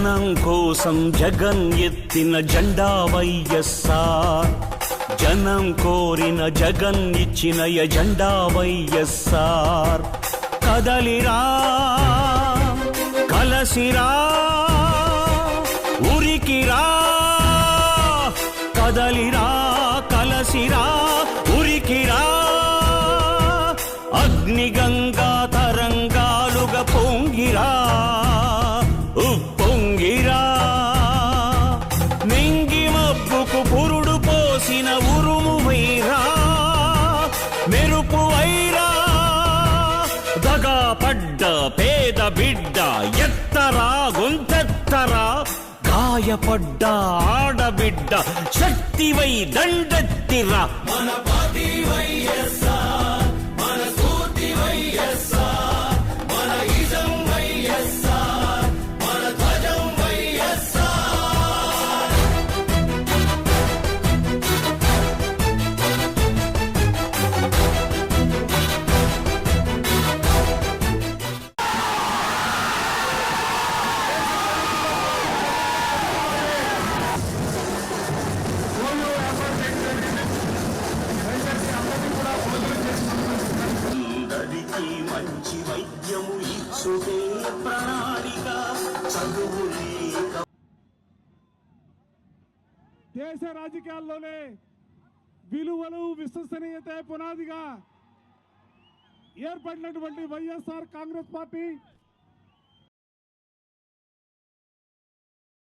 జనం కోసం జగన్ ఎత్తిన జెండా వైఎస్ఆర్, జనం కోరిన జగన్ ఇచ్చిన ఎజెండా వైఎస్ఆర్. కదలిరా కలసిరా ఉరికిరా, కదలిరా కలసిరా ఉరికిరా, అగ్నిగంగా తరంగాలుగా పొంగిరా ఉప్పొంగిరా. నింగి మబ్బుకు పురుడు పోసిన ఉరుము వైరా, మెరుపు వైరా, దగా పడ్డ పేద బిడ్డ ఎత్తరా గొంతెత్తరా, గాయపడ్డ ఆడబిడ్డ శక్తివై దండెత్తిరా. మన పార్టీ వైఎస్ఆర్, మన స్ఫూర్తి వైఎస్ఆర్, మన ఇజం వైఎస్ఆర్, మన ధ్వజం వైఎస్ఆర్. మంచి వైద్యము ఇచ్చుటే ప్రణాళిక చదువులే. దేశ రాజకీయాల్లోనే విలువలు విశ్వసనీయత పునాదిగా ఏర్పడినటువంటి వైఎస్ఆర్ కాంగ్రెస్ పార్టీ